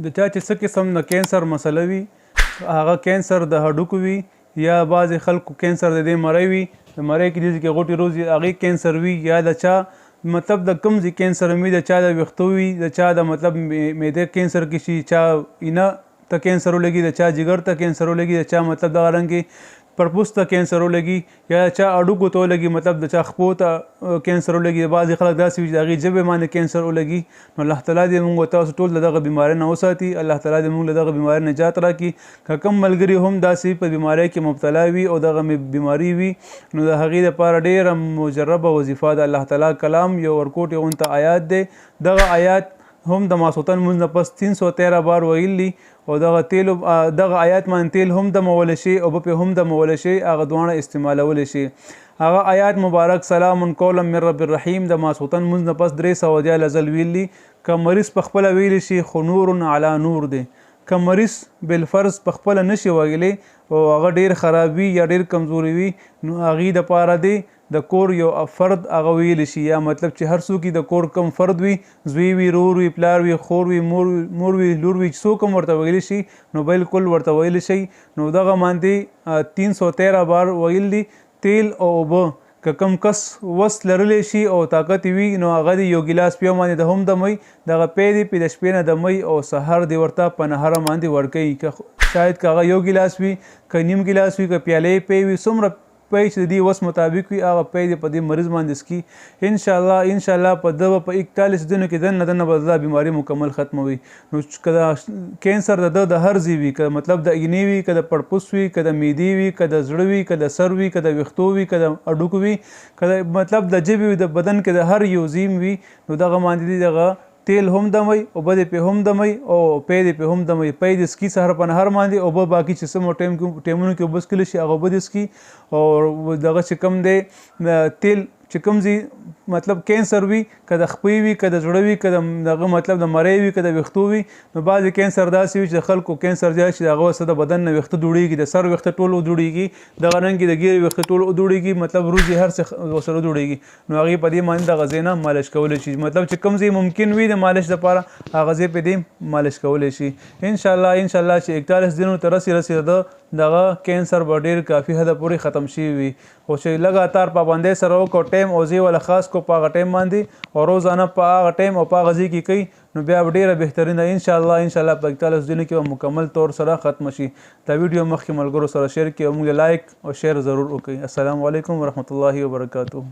د چا چې څه قسم د کینسر مسله وي هغه کینسر د هډوکو وي یا بعضې خلکو کینسر د دې مرۍ وي د مرۍ کې دې کې غوټې روزي هغې کینسر وي یا د چا مطلب د کوم ځای کینسر وي د چا د ویښتو وي د چا د مطلب معدې کینسر کې شي چا اینه ته کینسر ولګي د چا جګر ته کینسر ولګي د چا مطلب دغه رنګې پرپوس ته کینسر ولګي یا چا اډوکو ته ولګي مطلب د چا خپو ته کینسر ولګي بعضې خلک داسې وي چې د هغې ژبې باندې کینسر ولګي نو الله تعالی دې موږ تاسو ټول د دغه بیمارۍ نه وساتي الله تعالی دې موږ له دغه بیمارۍ نجات راکړي که کوم ملګري هم داسې په بیمارۍ کې مبتلا وي او دغه بیماري وي نو د هغې دپاره ډېره مجربه وظیفه ده الله تعالی کلام یو ورکوټ غونته آیات دی دغه آیات هم د ماسوتن مونځ نه پس 313 بار ویل دي او دغه تیلو دغه آیات باندې تیل هم دمولی شي او به هم دمولی شي هغه دواړه استعمالولی شي هغه آیات مبارک سلام قولا من رب الرحیم د ماسوتن مونځ نه پس 300 ځل ویل دي که مریض په خپله ویلی شي خو نور علی نور دی که مریض بالفرض په خپله نشي ویلی او هغه ډیر خراب وي یا ډیر کمزوري وي نو هغې دپاره دی د کور یو فرد هغه ویلی شي یا مطلب چې هر څوک د کور کم فرد وي زوی وي رور وي پلار وي خور وي مور وي لور وي څوک هم ورته ویلی شي نو بالکل ورته ویلی شي نو دغه باندې 313 بار ویل دي تیل او اوبه که کم کس وس لرلی شي او طاقت وي نو هغه دی یو ګیلاس په یو باندې د هم دمی دغه پی دی په د شپې نه دمی او سحر دی ورته په نهره باندې ورکوي که شاید که هغه یو ګیلاس وي که نیم ګیلاس وي که پیالې پی وي څومره پی چې د دې وس مطابق وي هغه پی دی په دې مریض باندې څکي انشاءالله په دغه په 41 دنو کې دننه دننه به دا بیماري مکمل ختموي نو که د کینسر د هر ځای وي که مطلب د اینې وي که د پړپوس وي که د معدې وي که د زړه وي که د سر وي که د ویښتو وي که د اډوکو وي که د مطلب د ژبې وي د بدن کې د هر یو ځیم وي نو دغه باندې دغه تیل هم دمی اوبه دې پې هم دمی او پی دې پې هم دمی پی دې سکي سهار په نهر باندې اوبه باقي چې څه ټیمونو کې اوبه څکلی شي هغه اوبه دې سکي او دغه چې کوم دی تیل چې کوم ځای مطلب کینسر وي که د خپې وي که د زړه وي که دغه مطلب د مرۍ وي که د ویښتو وي نو بعضې کینسر داسې وي چې د خلکو کینسر زیات شي د هغه څه د بدن نه ویښته دوړېږي د سر ویښته ټول ودوړېږي دغه رنګې د ګیرې ویښته ټول ودوړېږي مطلب روزي هر څه ورسره ودوړېږي نو هغې په دې باندې دغه ځای نه مالش کولی شي مطلب چې کوم ځای ممکن وي د مالش دپاره هغه ځای په دې مالش کولی شي انشاءالله چې 41 دنو ته رسي دغه کینسر به ډېر کافي حده پورې ختم شوي وي خو چې لګاتار پابندۍ سره وکړو ټایم او ځای والا خاص کو په هغه ټایم باندې او روزانه په هغه ټایم او په هغه ځای کې کوي نو بیا به ډېره بهترین ده انشاءالله په 41 دنو کې به مکمل طور سره ختم شي دا ویډیو مخکې ملګرو سره شیر کړئ او موږ لایک او شیر ضرور وکړئ السلام علیکم ورحمت الله وبرکاتہ